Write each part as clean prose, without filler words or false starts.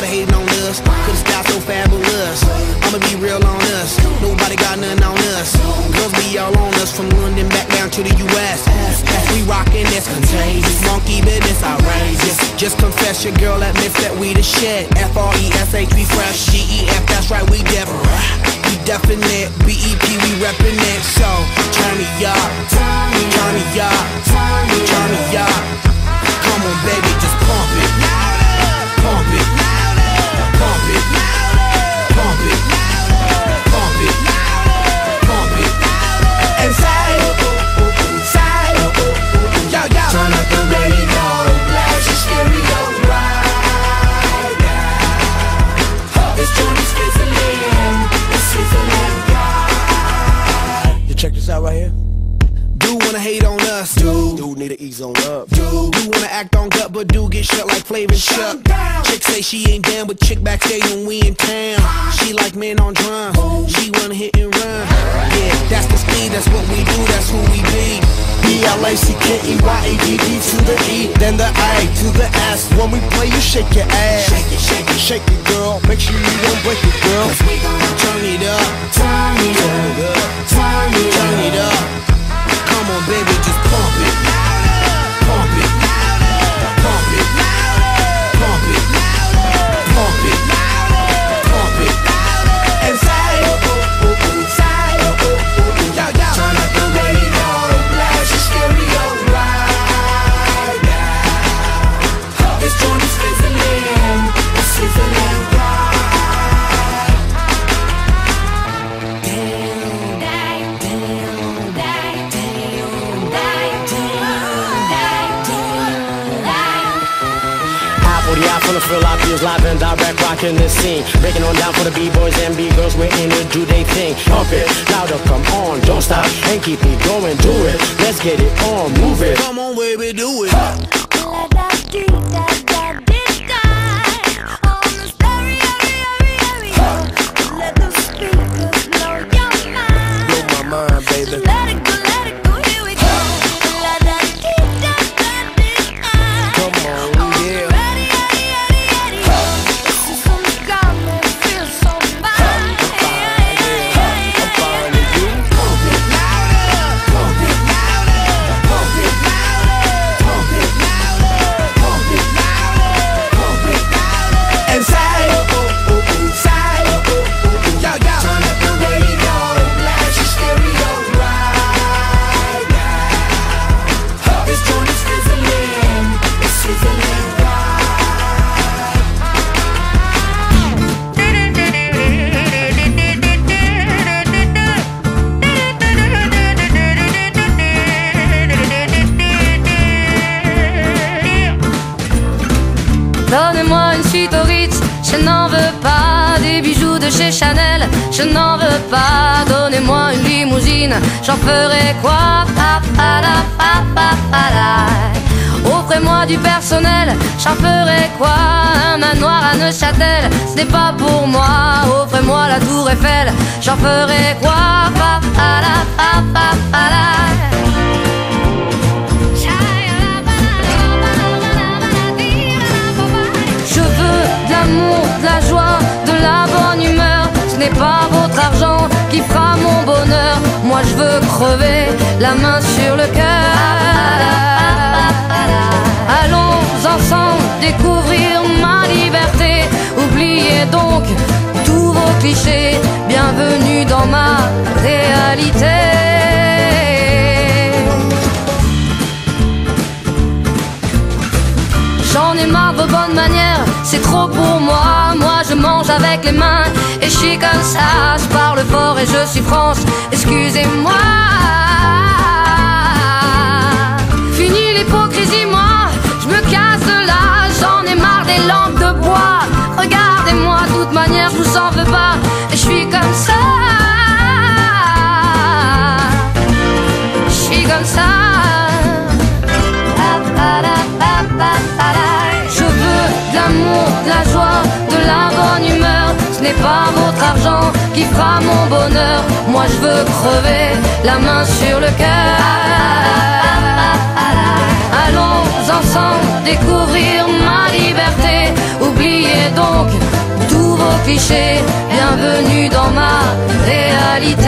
Everybody hating on us, cause the sky's so fabulous. I'ma be real on us, nobody got nothing on us. Girls be all on us, from London back down to the US. We rockin' this contagious, monkey business outrageous. Just confess your girl admits that we the shit. F-R-E-S-H, we fresh. G-E-F, that's right, we different. We definite, B-E-P, we reppin' it. So, turn me up, turn me up, turn me up. Come on baby, just pump it. Pump it, pump it, pump it, pump it, pump it. And say, yo, yo. Turn up the radio, blast your stereo right now. This joint is sizzling, it's sizzling right. You check this out right here. Do wanna hate on us, dude need to ease on up, dude wanna act on gut, but do get shut like Flavor Chuck. Chick say she ain't down, but chick backstage when we in town. She like men on drums, she wanna hit and run. Yeah, that's the speed, that's what we do, that's who we be. B-L-A-C-K-E-Y-A-D-D to the E, then the A to the S. When we play, you shake your ass. Shake it, shake it, shake it, girl. Make sure you don't break it, girl. We gon' turn it up, turn it up, turn it up. Come on, baby, just pump it. Pump it. Pump it. Pump it. Pump it. Pump it. And say, yo, yo. turn up the radio, blast your stereo right now. This joint is sizzling, it's sizzling right. From the Philippines, live and direct, rocking the scene. Breaking on down for the B-boys and B-girls, we're in to do they thing. Pump it, louder, come on, don't stop, and keep it going, do it. Let's get it on, move it. Come on, baby, do it. Blow my mind, baby. Donnez-moi une suite au Ritz, je n'en veux pas. Des bijoux de chez Chanel, je n'en veux pas. Donnez-moi une limousine, j'en ferai quoi? Offrez-moi du personnel, j'en ferai quoi? Un manoir à Neuchâtel, ce n'est pas pour moi. Offrez-moi la tour Eiffel, j'en ferai quoi? De la joie, de la bonne humeur. Ce n'est pas votre argent qui fera mon bonheur. Moi je veux crever la main sur le cœur. Allons ensemble découvrir ma liberté. Oubliez donc tous vos clichés. Bienvenue dans ma réalité. J'en ai marre de vos bonnes manières, c'est trop pour moi. Moi je mange avec les mains et je suis comme ça. Je parle fort et je suis France, excusez-moi. Fini l'hypocrisie, moi je me casse de là. J'en ai marre des lampes de bois. Regardez-moi, de toute manière je vous en veux pas. Et je suis comme ça. Je suis comme ça. Je veux de l'amour, de la joie, de la bonne humeur. Ce n'est pas votre argent qui fera mon bonheur. Moi je veux crever la main sur le cœur. Allons ensemble découvrir ma liberté. Oubliez donc clichés, bienvenue dans ma réalité.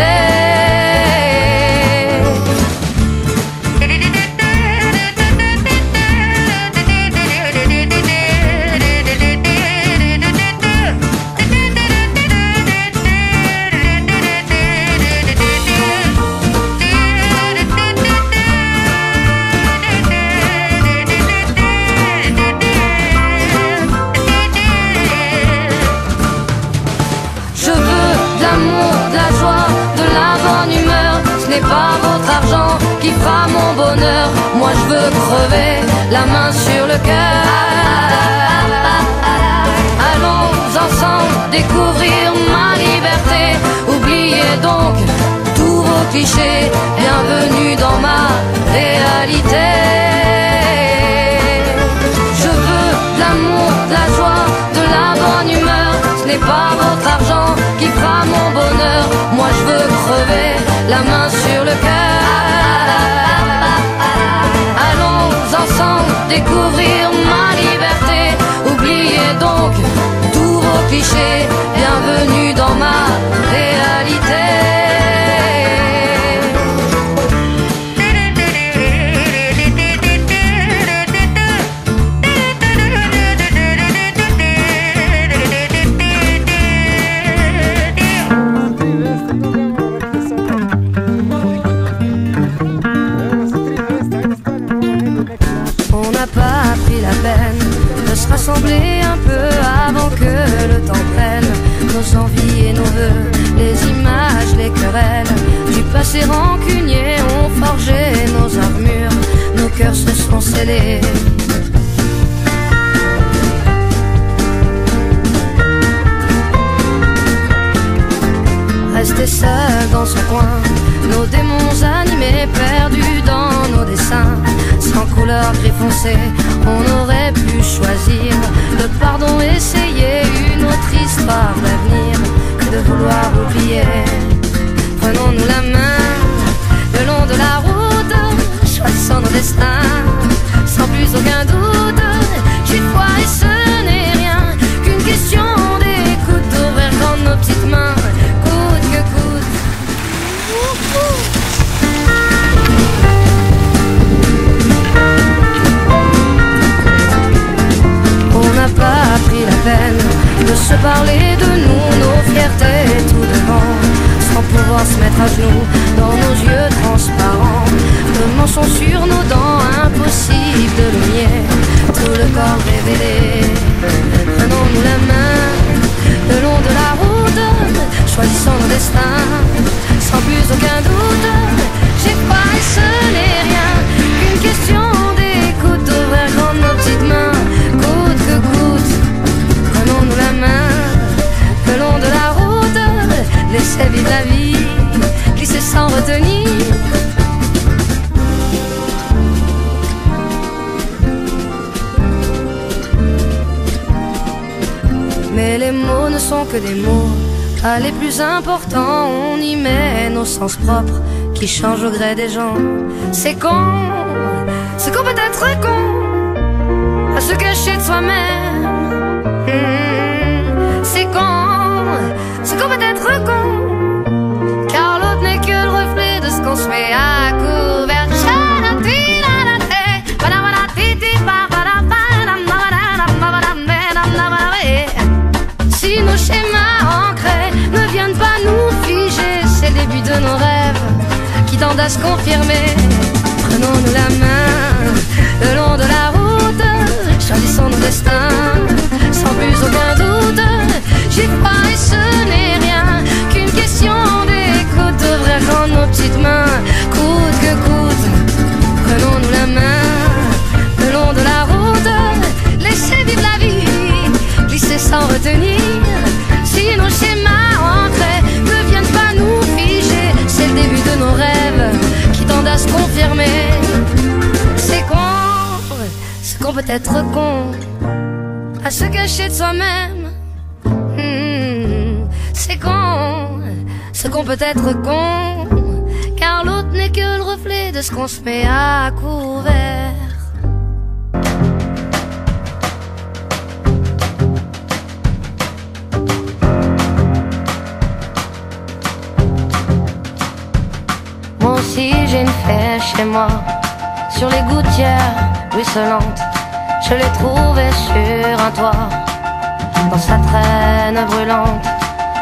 Ce n'est pas votre argent qui fera mon bonheur. Moi je veux crever la main sur le cœur. Allons ensemble découvrir ma liberté. Oubliez donc tous vos clichés. Bienvenue dans ma réalité. Je veux de l'amour, de la joie, de la bonne humeur. Ce n'est pas votre argent qui fera mon bonheur. Moi je veux crever la main sur le cœur. Allons ensemble découvrir ma liberté. Oubliez donc tous vos clichés. Bienvenue dans ma réalité. Rassembler un peu avant que le temps prenne nos envies et nos vœux, les images, les querelles du passé rancunier ont forgé nos armures, nos cœurs se sont scellés. Rester seul dans son coin, nos démons animés, perdus dans nos dessins, sans couleur gris foncé, on aurait pu choisir le pardon, essayer une autre histoire d'avenir que de vouloir oublier. Prenons-nous la main le long de la route, choisissons nos destins sans plus aucun doute. J'y crois et ce n'est rien qu'une question d'écoute, d'ouvrir grand nos petites mains, coûte que coûte. On n'a pas pris la peine de se parler de nous, nos fiertés tout devant, sans pouvoir se mettre à genoux dans nos yeux transparents. Le mensonge sur nos dents, impossible de le nier, tout le corps révélé. Prenons-nous la main le long de la route, choisissons nos destins sans plus aucun doute. J'ai pas et ce n'est rien qu'une question d'écoute, d'ouvrir grand nos petites mains, coûte que coûte. Prenons-nous la main le long de la route, laissez vivre la vie, glisser sans retenir. Mais les mots ne sont que des mots, pas les plus importants. On y met nos sens propres qui changent au gré des gens. C'est con, c'est qu'on peut être con à se cacher de soi-même. C'est qu'on peut être con, car l'autre n'est que le reflet de ce qu'on se met à couvert. Si nos schémas ancrés ne viennent pas nous figer, c'est le début de nos rêves qui tendent à se confirmer. Prenons-nous la main le long de la route, choisissons nos destins sans plus aucun doute. J'y crois et ce n'est rien qu'une question d'écoute, d'ouvrir grand nos petites mains, coûte que coûte. Prenons-nous la main le long de la route, laissez vivre la vie, glisser sans retenir. Si nos schémas ancrés ne viennent pas nous figer, c'est le début de nos rêves qui tendent à se confirmer. C'est qu'on peut être con à se cacher de soi-même. C'est qu'on peut être con, car l'autre n'est que le reflet de ce qu'on se met à couvert. chez moi. Sur les gouttières ruisselantes, je l'ai trouvé sur un toit. Dans sa traîne brûlante,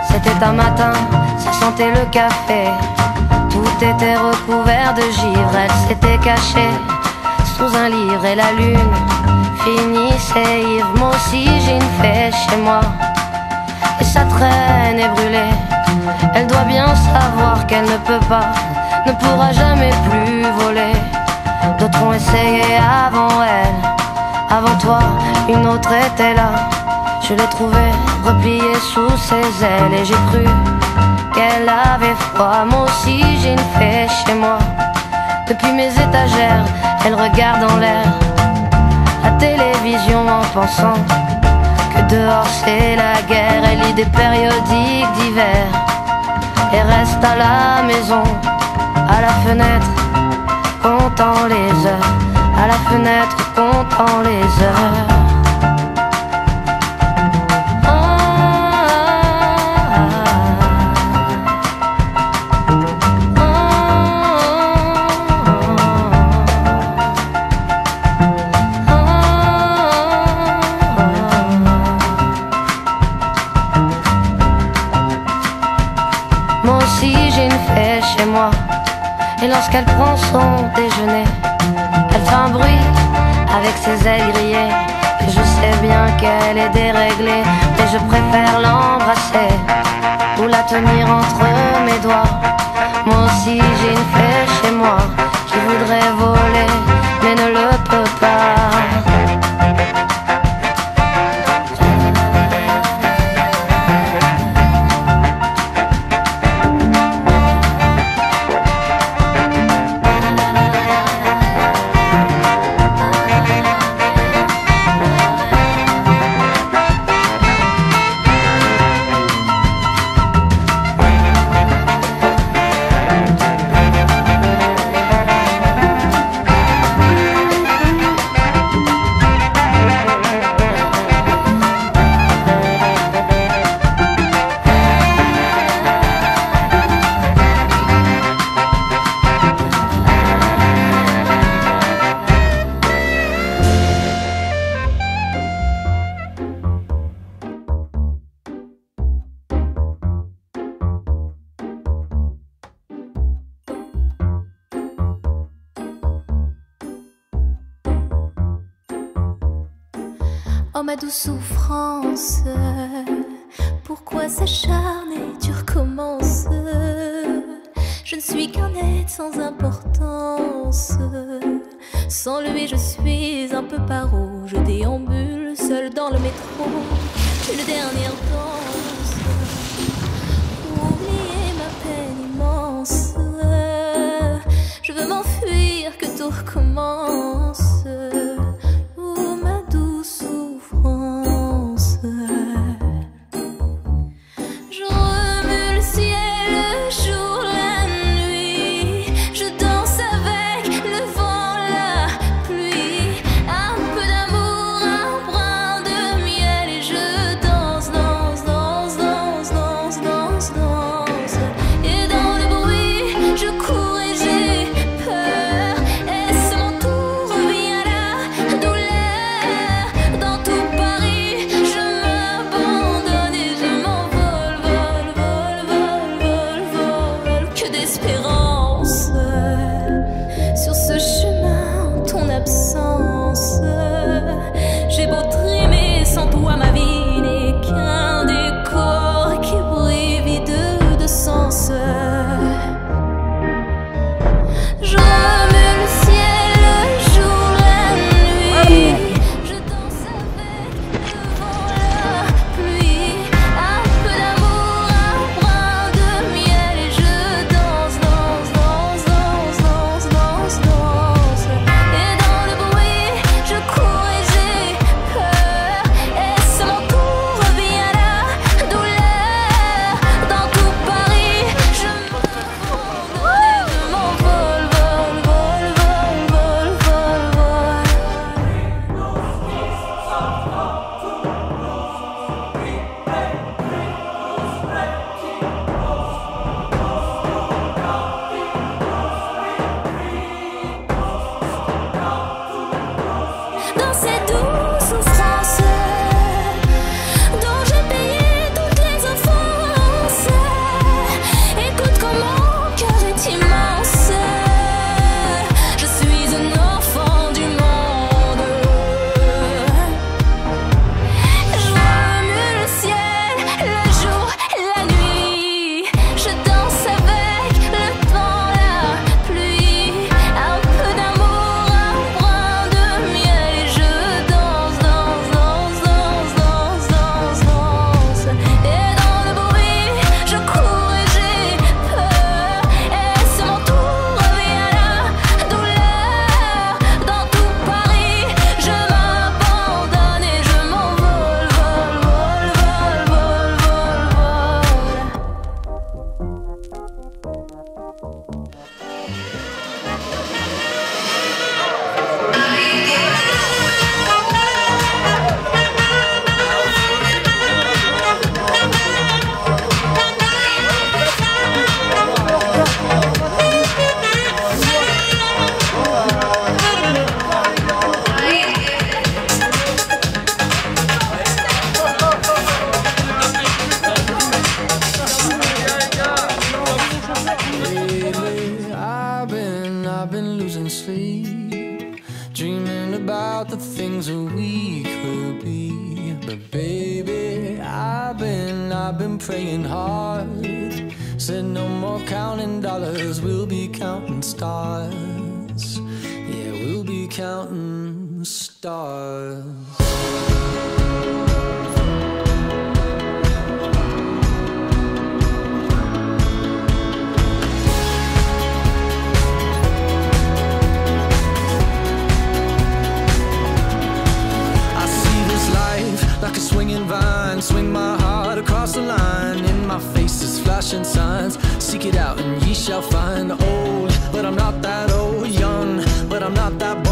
c'était un matin, ça sentait le café. Tout était recouvert de givre, elle s'était cachée sous un livre et la lune finissait ivre. Moi aussi j'ai une fée chez moi et sa traîne est brûlée. Elle doit bien savoir qu'elle ne peut pas, ne pourra jamais plus voler. D'autres ont essayé avant elle, avant toi, une autre était là. Je l'ai trouvée repliée sous ses ailes et j'ai cru qu'elle avait froid. Moi aussi j'ai une fée chez moi. Depuis mes étagères, elle regarde en l'air la télévision en pensant que dehors c'est la guerre. Elle lit des périodiques d'hiver et reste à la maison, à la fenêtre, comptant les heures, à la fenêtre, comptant les heures. Et lorsqu'elle prend son déjeuner, elle fait un bruit avec ses ailes grillées. Et je sais bien qu'elle est déréglée, mais je préfère l'embrasser ou la tenir entre mes doigts. Moi aussi j'ai une fée chez moi qui voudrait voler, mais ne le peut pas. Oh ma douce souffrance, pourquoi s'acharner, tu recommences. Je ne suis qu'un être sans importance. Sans lui je suis un peu paro. Je déambule seul dans le métro, une dernière danse pour oublier ma peine immense. Je veux m'enfuir, que tout recommence. Cours et j'ai peur, et c'est mon tour. I've been praying hard. Said no more counting dollars, we'll be counting stars. Yeah, we'll be counting stars. Like a swinging vine, swing my heart across the line. In my face is flashing signs. Seek it out and ye shall find. Old, but I'm not that old. Young, but I'm not that bold.